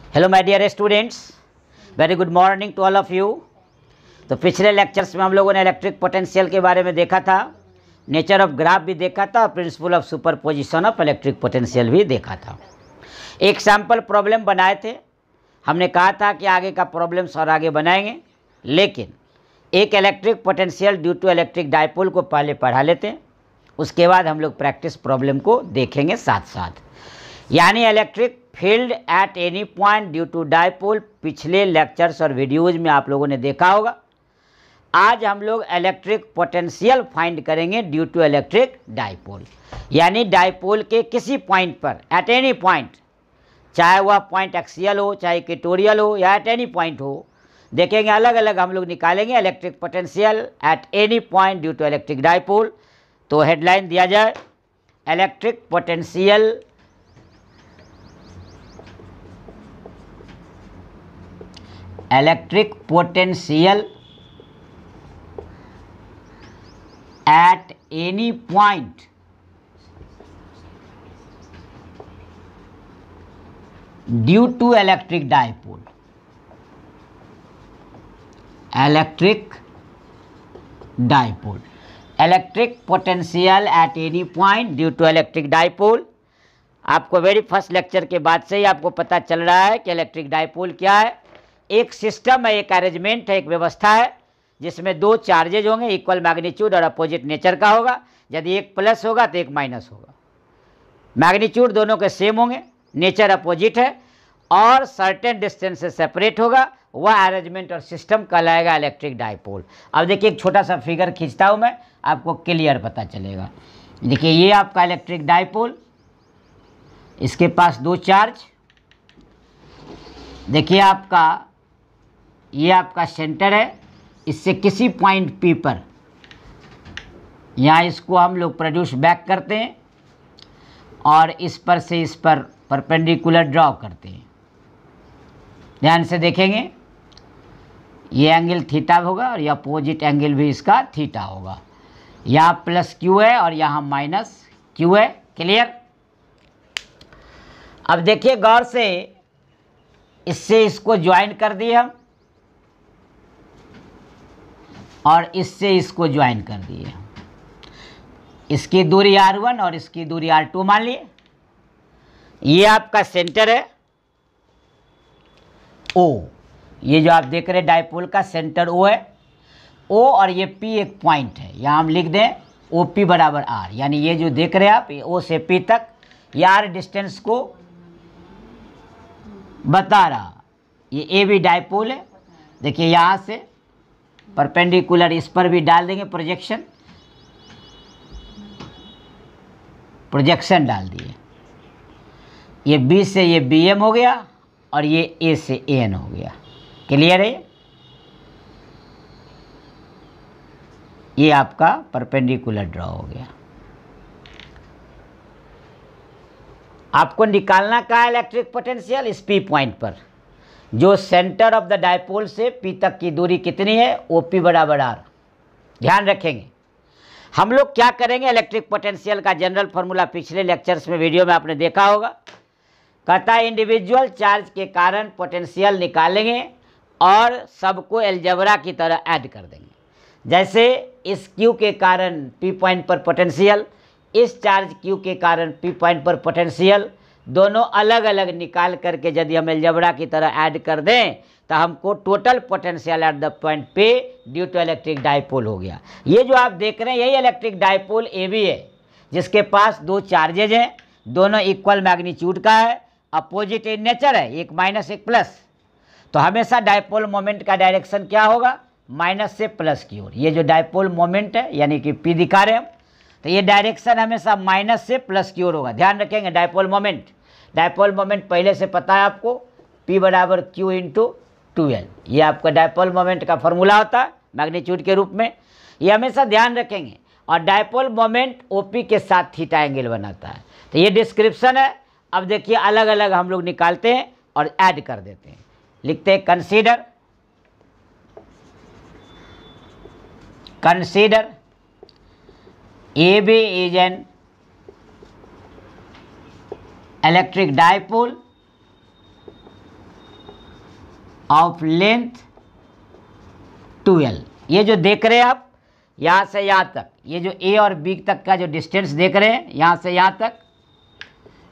Hello my dear students, very good morning to all of you. तो पिछले lectures में हम लोगों ने इलेक्ट्रिक पोटेंशियल के बारे में देखा था, नेचर ऑफ ग्राफ भी देखा था और principle of superposition of electric potential भी देखा था। एक सैम्पल प्रॉब्लम बनाए थे, हमने कहा था कि आगे का प्रॉब्लम्स और आगे बनाएंगे, लेकिन एक electric potential due to electric dipole को पहले पढ़ा लेते हैं, उसके बाद हम लोग प्रैक्टिस प्रॉब्लम को देखेंगे साथ साथ। यानी electric field at any point due to dipole पिछले लेक्चर्स और वीडियोज में आप लोगों ने देखा होगा। आज हम लोग इलेक्ट्रिक पोटेंशियल फाइंड करेंगे ड्यू टू इलेक्ट्रिक डायपोल, यानी डायपोल के किसी पॉइंट पर एट एनी पॉइंट, चाहे वह पॉइंट एक्सियल हो, चाहे इक्वेटोरियल हो या एट एनी पॉइंट हो, देखेंगे अलग अलग हम लोग निकालेंगे electric potential at any point due to electric dipole. तो हेडलाइन दिया जाए electric potential at any point due to electric dipole. Electric potential at any point due to electric dipole। आपको वेरी फर्स्ट लेक्चर के बाद से ही आपको पता चल रहा है कि इलेक्ट्रिक डायपोल क्या है। एक सिस्टम है, एक अरेंजमेंट है, एक व्यवस्था है जिसमें दो चार्जेज होंगे, इक्वल मैग्नीट्यूड और अपोजिट नेचर का होगा। यदि एक प्लस होगा तो एक माइनस होगा, मैग्नीट्यूड दोनों के सेम होंगे, नेचर अपोजिट है और सर्टेन डिस्टेंस से सेपरेट होगा, वह अरेंजमेंट और सिस्टम कहलाएगा इलेक्ट्रिक डायपोल। अब देखिए एक छोटा सा फिगर खींचता हूँ मैं, आपको क्लियर पता चलेगा। देखिए ये आपका इलेक्ट्रिक डायपोल, इसके पास दो चार्ज, देखिए आपका ये आपका सेंटर है, इससे किसी पॉइंट P पर यहाँ इसको हम लोग प्रोड्यूस बैक करते हैं और इस पर से इस पर परपेंडिकुलर ड्रॉ करते हैं। ध्यान से देखेंगे, ये एंगल थीटा होगा और ये अपोजिट एंगल भी इसका थीटा होगा। यहाँ प्लस Q है और यहाँ माइनस Q है। क्लियर? अब देखिए गौर से, इससे इसको ज्वाइन कर दिए हम और इससे इसको ज्वाइन कर दिए। इसकी दूरी R1 और इसकी दूरी R2 मान लिए। ये आपका सेंटर है O, ये जो आप देख रहे हैं डायपोल का सेंटर O है, O और ये P एक पॉइंट है, यहाँ हम लिख दें OP बराबर R, यानी ये जो देख रहे हैं आप, ये O से P तक, ये R डिस्टेंस को बता रहा। ये ए भी डायपोल है, देखिए यहाँ से परपेंडिकुलर इस पर भी डाल देंगे प्रोजेक्शन डाल दिए। ये बी से ये बी एम हो गया और ये ए से ए एन हो गया। क्लियर है? ये आपका परपेंडिकुलर ड्रॉ हो गया। आपको निकालना का है इलेक्ट्रिक पोटेंशियल इस पी पॉइंट पर, जो सेंटर ऑफ द डायपोल से पी तक की दूरी कितनी है, OP बराबर R। ध्यान रखेंगे हम लोग क्या करेंगे, इलेक्ट्रिक पोटेंशियल का जनरल फार्मूला पिछले लेक्चर्स में वीडियो में आपने देखा होगा। कहता है इंडिविजुअल चार्ज के कारण पोटेंशियल निकालेंगे और सबको एलजेब्रा की तरह ऐड कर देंगे। जैसे इस Q के कारण P पॉइंट पर पोटेंशियल, इस चार्ज Q के कारण P पॉइंट पर पोटेंशियल, दोनों अलग अलग निकाल करके यदि हम एलजेब्रा की तरह ऐड कर दें तो हमको total potential at the point पे ड्यू टू इलेक्ट्रिक डायपोल हो गया। ये जो आप देख रहे हैं यही इलेक्ट्रिक डायपोल AB है, जिसके पास दो चार्जेज हैं, दोनों इक्वल मैग्नीट्यूड का है, अपोजिट इन नेचर है, एक माइनस एक प्लस। तो हमेशा डायपोल मोमेंट का डायरेक्शन क्या होगा, माइनस से प्लस की ओर। ये जो डायपोल मोमेंट है यानी कि P दिखा रहे हम, तो ये डायरेक्शन हमेशा माइनस से प्लस की ओर होगा। ध्यान रखेंगे डायपोल मोमेंट पहले से पता है आपको, P बराबर Q इंटू 2L। ये आपका डायपोल मोमेंट का फॉर्मूला होता है मैग्नीट्यूड के रूप में, ये हमेशा ध्यान रखेंगे। और डायपोल मोमेंट OP के साथ थीटा एंगल बनाता है। तो ये डिस्क्रिप्शन है। अब देखिए अलग अलग हम लोग निकालते हैं और ऐड कर देते हैं। लिखते हैं consider AB is an electric dipole of length 12। ये जो देख रहे हैं आप यहाँ से यहाँ तक, ये जो ए और बी तक का जो डिस्टेंस देख रहे हैं यहाँ से यहाँ तक,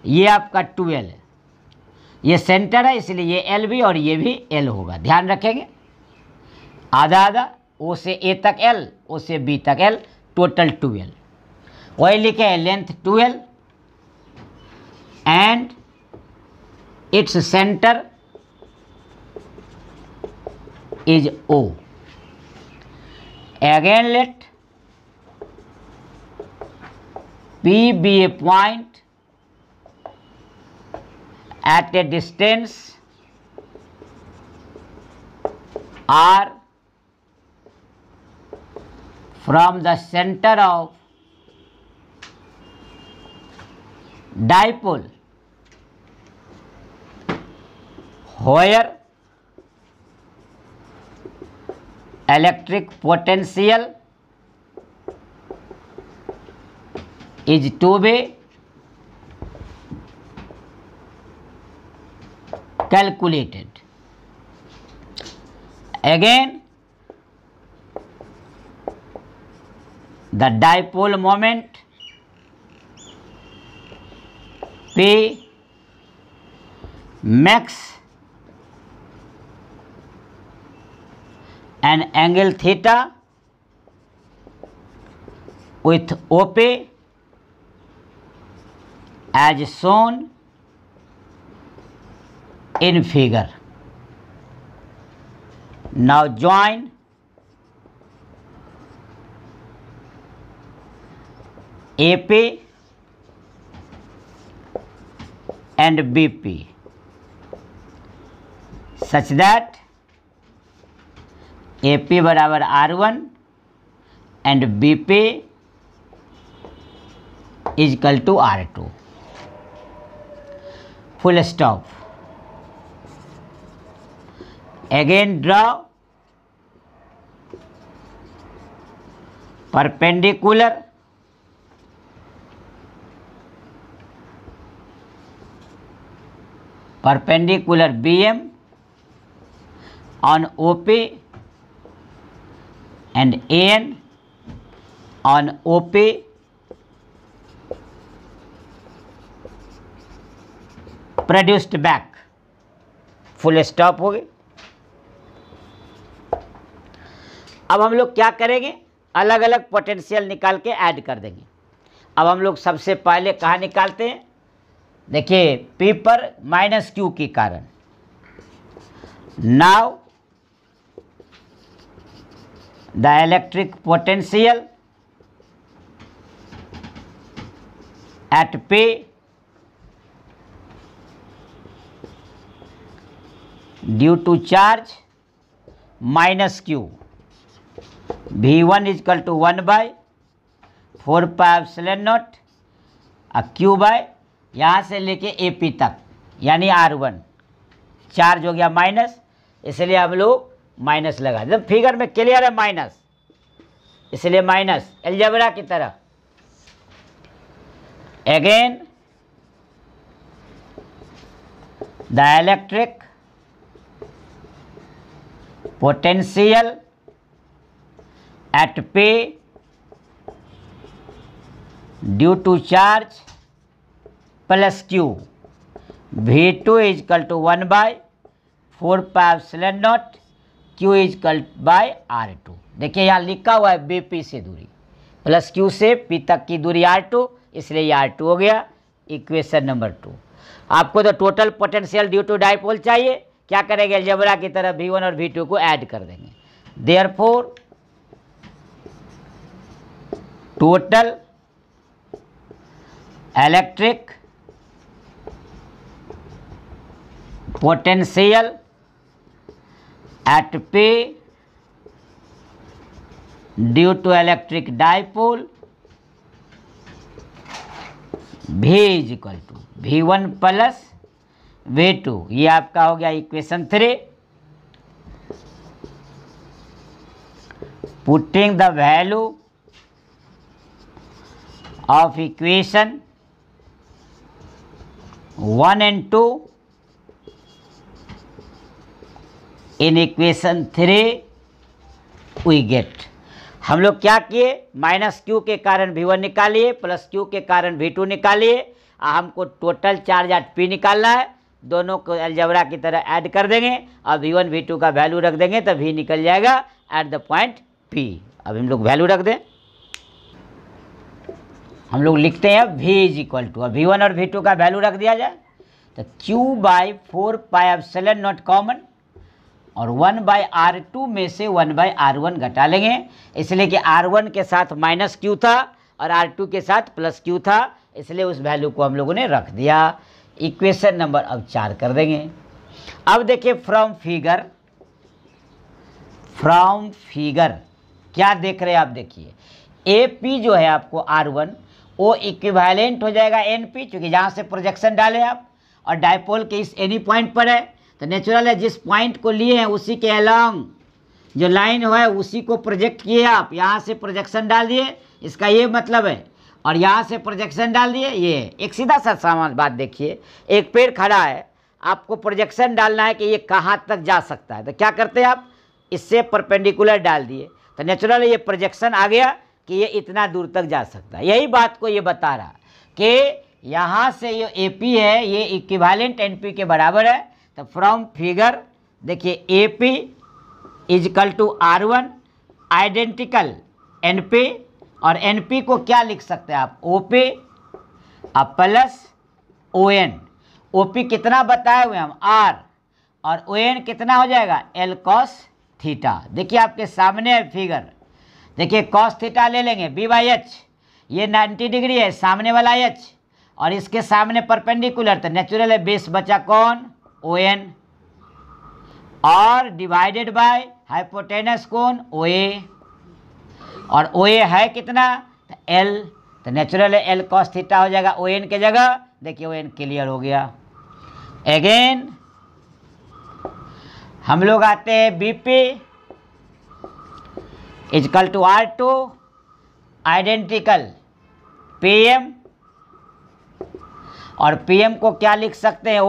ये आपका 12 है। ये सेंटर है इसलिए ये एल भी और ये भी एल होगा, ध्यान रखेंगे। आधा आधा, ओ से ए तक एल, ओ से बी तक एल, टोटल 12। वही लिखे हैं length 12 and its centre is O. Again let P be a point at a distance R from the center of dipole where electric potential is to be calculated. Again, the dipole moment P max an angle theta with OP as shown in figure. Now join AP and BP such that AP बराबर R1 and BP is equal to R2। Full stop. Again draw perpendicular BM on OP and AN on OP produced back। Full stop हो गए। अब हम लोग क्या करेंगे, अलग अलग पोटेंशियल निकाल के ऐड कर देंगे। अब हम लोग सबसे पहले कहाँ निकालते हैं, देखिए P पर माइनस Q के कारण। Now the electric potential at P due to charge minus Q, V1 is equal to 1 by 4 pi epsilon naught Q by यहाँ से लेके AP तक यानी R1, चार्ज हो गया माइनस, इसलिए हम लोग माइनस लगा। जब फिगर में क्लियर है माइनस, इसलिए माइनस अलजेब्रा की तरह। Again the electric potential at P due to charge plus Q, V2 is equal to 1 by 4 pi epsilon naught Q is equal by R2। देखिए यहाँ लिखा हुआ है BP से दूरी प्लस Q से P तक की दूरी R2, इसलिए ये R2 हो गया। Equation number 2। आपको तो total potential due to dipole चाहिए, क्या करेंगे, अलजेब्रा की तरह V1 और V2 को ऐड कर देंगे। Therefore total electric potential at P due to electric dipole V is equal to V1 plus V2। ये आपका हो गया equation 3। Putting the value of equation 1 and 2 in equation 3 we get, हम लोग क्या किए, माइनस क्यू के कारण V1 निकालिए प्लस क्यू के कारण V2 निकालिए। हमको टोटल चार्ज एट P निकालना है, दोनों को अलजेब्रा की तरह ऐड कर देंगे और V1 V2 का वैल्यू रख देंगे तो V निकल जाएगा एट द पॉइंट P। अब हम लोग वैल्यू रख दें, हम लोग लिखते हैं V is equal to, V1 और V2 का वैल्यू रख दिया जाए तो Q/4πε0 कॉमन और 1/R2 में से 1/R1 घटा लेंगे, इसलिए कि R1 के साथ माइनस क्यू था और R2 के साथ प्लस क्यू था, इसलिए उस वैल्यू को हम लोगों ने रख दिया। इक्वेशन नंबर अब 4 कर देंगे। अब देखिए फ्रॉम फिगर क्या देख रहे हैं आप, देखिए AP जो है आपको R1 वो इक्विवेलेंट हो जाएगा NP, क्योंकि जहाँ से प्रोजेक्शन डाले आप और डायपोल के इस एनी पॉइंट पर है तो नेचुरल है जिस पॉइंट को लिए हैं उसी के अलोंग जो लाइन हुआ है उसी को प्रोजेक्ट किए आप, यहाँ से प्रोजेक्शन डाल दिए, इसका ये मतलब है, और यहाँ से प्रोजेक्शन डाल दिए। ये एक सीधा सा सामान बात देखिए, एक पेड़ खड़ा है, आपको प्रोजेक्शन डालना है कि ये कहाँ तक जा सकता है, तो क्या करते हैं आप, इससे परपेंडिकुलर डाल दिए तो नेचुरल ये प्रोजेक्शन आ गया कि ये इतना दूर तक जा सकता है। यही बात को ये बता रहा कि यहाँ से ये AP है ये इक्विवेलेंट NP के बराबर है। तो फ्रॉम फिगर देखिए AP is equal to R1 identical NP, और NP को क्या लिख सकते हैं आप, OP अब प्लस ON। OP कितना बताए हुए हम R, और ON कितना हो जाएगा L cos थीटा। देखिए आपके सामने है फिगर, देखिए cos थीटा ले लेंगे B/H, ये 90 डिग्री है सामने वाला H और इसके सामने परपेंडिकुलर, तो नेचुरल है बेस बचा कौन ON, और डिवाइडेड बाय हाइपोटेनस कौन OA, और OA है कितना तो L, तो नेचुरल है L cos थीटा हो जाएगा ON के जगह। देखिए ON क्लियर हो गया। अगेन हम लोग आते हैं BP is equal to R2 identical PM, और PM को क्या लिख सकते हैं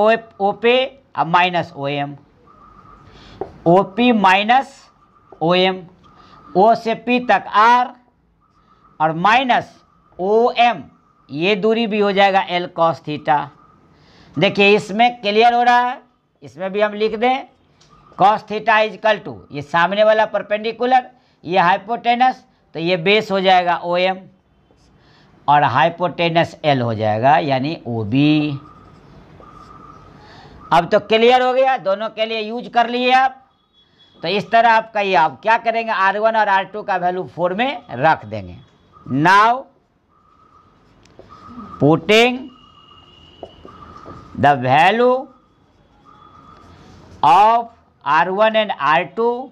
OP अब minus OM, OP minus OM, O से P तक R और माइनस OM, ये दूरी भी हो जाएगा L cos थीटा। देखिए इसमें क्लियर हो रहा है, इसमें भी हम लिख दें cos थीटा इजकल टू ये सामने वाला परपेंडिकुलर, ये हाइपोटेनस, तो ये बेस हो जाएगा OM और हाइपोटेनस L हो जाएगा यानी OB। अब तो क्लियर हो गया, दोनों के लिए यूज कर लिए आप। तो इस तरह आपका ये आप क्या करेंगे, R1 और R2 का वैल्यू 4 में रख देंगे। Now putting the value of R1 and R2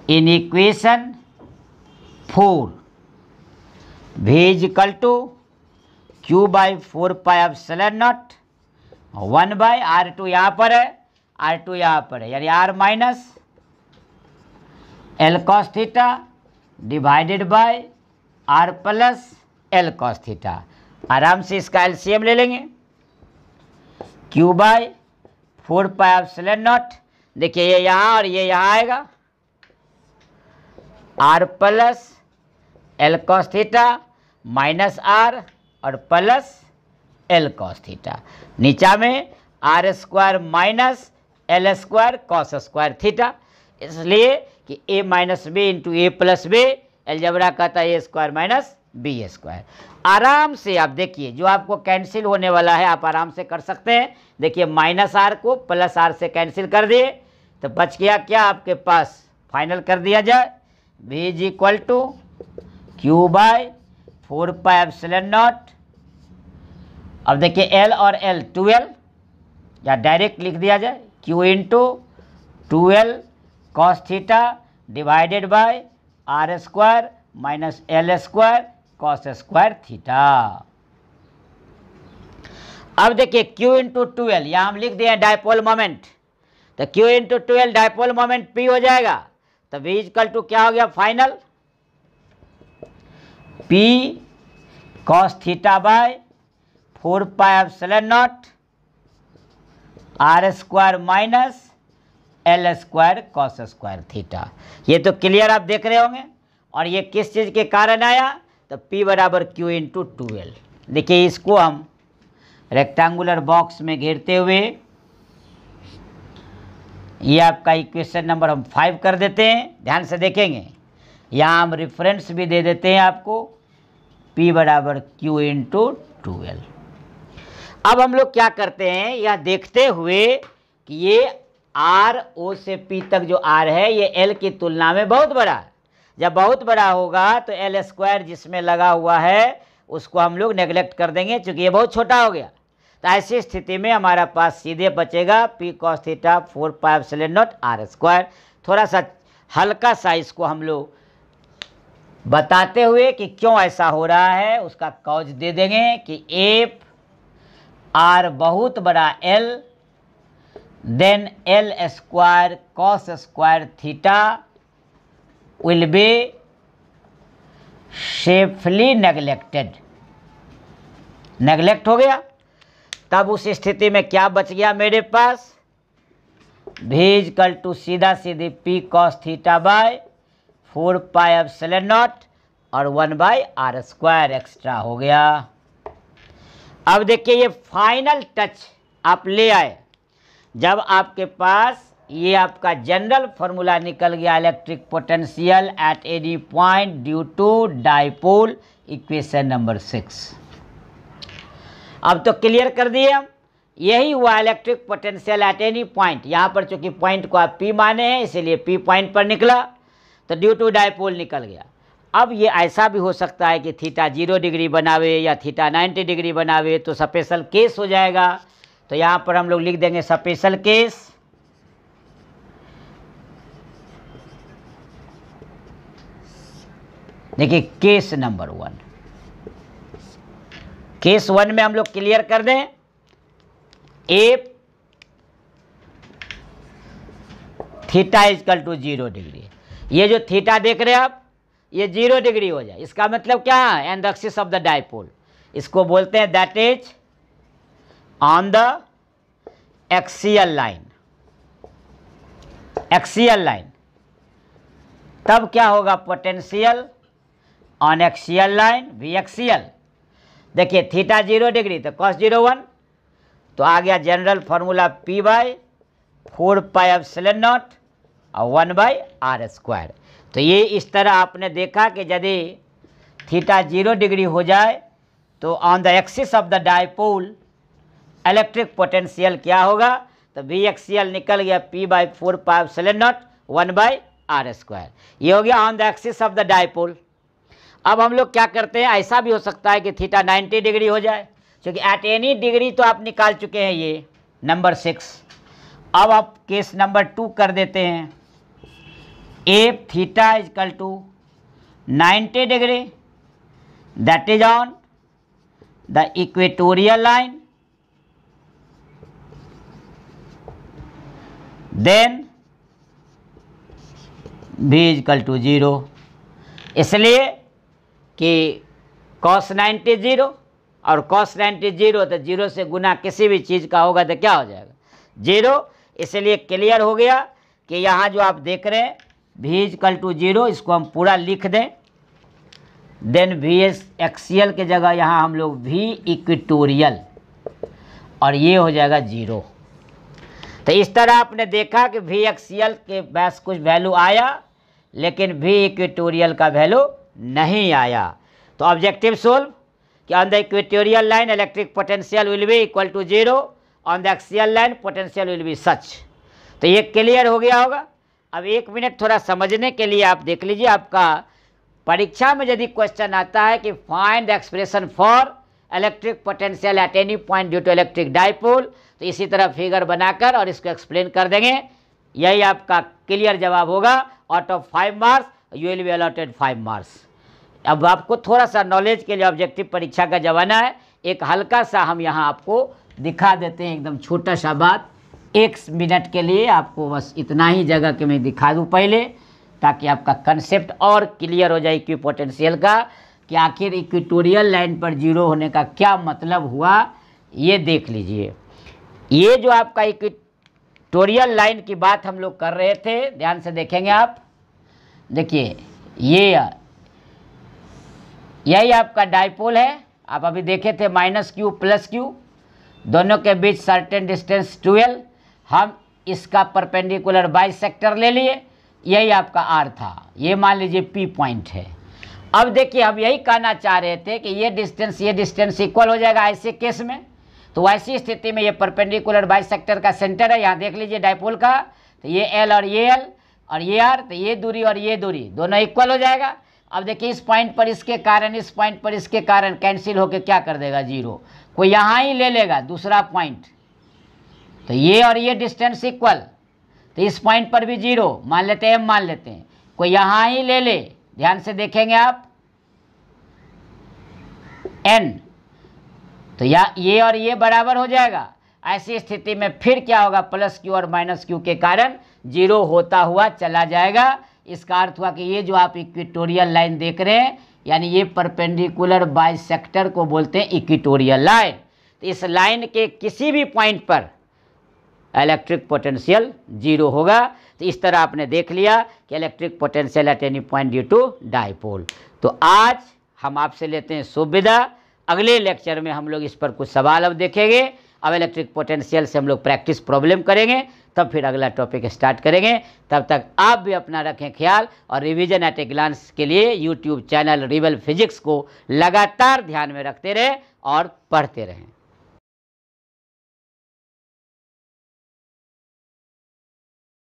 in equation 4, V is equal to Q/4πε0 1/R2 यहाँ पर है, R2 यहाँ पर है, यानी R minus L cos theta divided by R plus L cos theta. आराम से इसका LCM ले लेंगे, Q/4πε0, देखिए ये यहाँ और ये यहाँ आएगा, R plus L cos theta minus R और प्लस L cos थीटा, नीचा में R² minus L² cos square theta, इसलिए कि A minus B into A plus B, algebra कहता है A² माइनस B²। आराम से आप देखिए जो आपको कैंसिल होने वाला है आप आराम से कर सकते हैं। देखिए माइनस R को प्लस R से कैंसिल कर दिए तो बच गया क्या आपके पास, फाइनल कर दिया जाए, V is equal to Q/4πε0। अब देखिए L और L 12, या डायरेक्ट लिख दिया जाए Q into 12 cos theta divided by R² minus L² cos square theta. अब देखिए Q इंटू 12 यहाँ हम लिख दिए डायपोल मोमेंट, तो Q into 12 dipole moment P हो जाएगा, तो V इक्वल टू क्या हो गया final, P cos theta by 4πε0 R square minus L square cos square theta. ये तो क्लियर आप देख रहे होंगे। और ये किस चीज़ के कारण आया, तो P बराबर Q इंटू 2L। देखिए इसको हम रेक्टेंगुलर बॉक्स में घेरते हुए ये आपका इक्वेशन नंबर हम 5 कर देते हैं। ध्यान से देखेंगे, यहाँ हम रेफरेंस भी दे देते हैं आपको, P बराबर Q इंटू 2L। अब हम लोग क्या करते हैं, यह देखते हुए कि ये R O से P तक जो R है ये L की तुलना में बहुत बड़ा है। जब बहुत बड़ा होगा तो L स्क्वायर जिसमें लगा हुआ है उसको हम लोग नेग्लेक्ट कर देंगे, क्योंकि ये बहुत छोटा हो गया। तो ऐसी स्थिति में हमारा पास सीधे बचेगा P cos theta 4 pi epsilon not R square. थोड़ा सा हल्का सा इसको हम लोग बताते हुए कि क्यों ऐसा हो रहा है उसका कॉज दे देंगे कि एफ R बहुत बड़ा L then L square cos square theta will be safely neglected। Neglect हो गया, तब उस स्थिति में क्या बच गया मेरे पास, v इक्वल टू सीधा सीधी P cos theta bye 4 pi epsilon naught और 1 बाई R स्क्वायर एक्स्ट्रा हो गया। अब देखिए ये फाइनल टच आप ले आए जब आपके पास ये आपका जनरल फॉर्मूला निकल गया electric potential at any point due to dipole, equation number 6। अब तो क्लियर कर दिए हम, यही हुआ electric potential at any point. यहाँ पर चूंकि पॉइंट को आप P माने हैं इसलिए P पॉइंट पर निकला, तो ड्यू टू डाइपोल निकल गया। अब ये ऐसा भी हो सकता है कि थीटा 0 डिग्री बनावे या थीटा 90 डिग्री बनावे, तो स्पेशल केस हो जाएगा। तो यहाँ पर हम लोग लिख देंगे स्पेशल केस। देखिए केस नंबर 1, केस 1 में हम लोग क्लियर कर दें, if theta is equal to 0 degree. ये जो थीटा देख रहे हैं आप ये 0 डिग्री हो जाए, इसका मतलब क्या है, and the axis of the dipole. इसको बोलते हैं that is on the axial line. Axial line तब क्या होगा, potential on axial line V axial. देखिए थीटा 0 डिग्री तो cos 0 1, तो आ गया general formula P by 4 pi epsilon naught और 1 बाई R स्क्वायर। तो ये इस तरह आपने देखा कि यदि थीटा 0 डिग्री हो जाए तो on the axis of the dipole electric potential क्या होगा, तो वी एक्सियल निकल गया P by 4 pi epsilon not 1 by R square. ये हो गया on the axis of the dipole. अब हम लोग क्या करते हैं, ऐसा भी हो सकता है कि थीटा 90 डिग्री हो जाए, क्योंकि एट एनी डिग्री तो आप निकाल चुके हैं ये नंबर 6। अब आप केस नंबर 2 कर देते हैं, if theta is equal to 90 degree that is on the equatorial line, then v is equal to 0। इसलिए कि cos 90 0 और cos 90 0, तो 0 से गुना किसी भी चीज़ का होगा तो क्या हो जाएगा, 0। इसलिए क्लियर हो गया कि यहाँ जो आप देख रहे हैं v इजकल टू 0, इसको हम पूरा लिख दें, देन v एक्सियल के जगह यहाँ हम लोग v इक्वेटोरियल और ये हो जाएगा 0। तो इस तरह आपने देखा कि v एक्सियल के पास कुछ वैल्यू आया लेकिन v इक्वेटोरियल का वैल्यू नहीं आया। तो ऑब्जेक्टिव सोल्व कि on the equatorial line electric potential will be equal to 0, on the axial line potential will be such. तो ये क्लियर हो गया होगा। अब 1 मिनट थोड़ा समझने के लिए आप देख लीजिए, आपका परीक्षा में यदि क्वेश्चन आता है कि find the expression for electric potential at any point due to electric dipole, तो इसी तरह फिगर बनाकर और इसको एक्सप्लेन कर देंगे, यही आपका क्लियर जवाब होगा। Out of 5 marks you will be allotted 5 marks. अब आपको थोड़ा सा नॉलेज के लिए ऑब्जेक्टिव परीक्षा का जमाना है, एक हल्का सा हम यहाँ आपको दिखा देते हैं, एकदम छोटा सा बात, 1 मिनट के लिए आपको बस इतना ही जगह के मैं दिखा दूँ पहले, ताकि आपका कंसेप्ट और क्लियर हो जाए इक्वी पोटेंशियल का कि आखिर इक्वेटोरियल लाइन पर 0 होने का क्या मतलब हुआ। ये देख लीजिए, ये जो आपका इक्वेटोरियल लाइन की बात हम लोग कर रहे थे, ध्यान से देखेंगे आप, देखिए यही आपका डाइपोल है। आप अभी देखे थे -q + q, दोनों के बीच सर्टेन डिस्टेंस 12, हम इसका परपेंडिकुलर बाइसेक्टर ले लिए, यही आपका r था, ये मान लीजिए P पॉइंट है। अब देखिए हम यही कहना चाह रहे थे कि ये डिस्टेंस इक्वल हो जाएगा ऐसे केस में। तो ऐसी स्थिति में ये परपेंडिकुलर बाइसेक्टर का सेंटर है, यहाँ देख लीजिए डाइपोल का, तो ये L और ये L और ये R, तो ये दूरी और ये दूरी दोनों इक्वल हो जाएगा। अब देखिए इस पॉइंट पर इसके कारण, इस पॉइंट पर इसके कारण कैंसिल होकर क्या कर देगा 0, कोई यहाँ ही ले लेगा दूसरा पॉइंट, तो ये और ये डिस्टेंस इक्वल, तो इस पॉइंट पर भी 0 मान लेते हैं, M मान लेते हैं, कोई यहाँ ही ले ले, ध्यान से देखेंगे आप N, तो ये और ये बराबर हो जाएगा। ऐसी स्थिति में फिर क्या होगा, +q और -q के कारण 0 होता हुआ चला जाएगा। इसका अर्थ हुआ कि ये जो आप इक्वेटोरियल लाइन देख रहे हैं, यानी ये परपेंडिकुलर बाइसेक्टर को बोलते हैं इक्वेटोरियल लाइन। तो इस लाइन के किसी भी पॉइंट पर इलेक्ट्रिक पोटेंशियल 0 होगा। तो इस तरह आपने देख लिया कि electric potential at any point due to dipole. तो आज हम आपसे लेते हैं शुभ विदा। अगले लेक्चर में हम लोग इस पर कुछ सवाल अब देखेंगे। अब इलेक्ट्रिक पोटेंशियल से हम लोग प्रैक्टिस प्रॉब्लम करेंगे, तब फिर अगला टॉपिक स्टार्ट करेंगे। तब तक आप भी अपना रखें ख्याल, और रिवीजन एट ए ग्लांस के लिए यूट्यूब चैनल रिबल फिजिक्स को लगातार ध्यान में रखते रहें और पढ़ते रहें।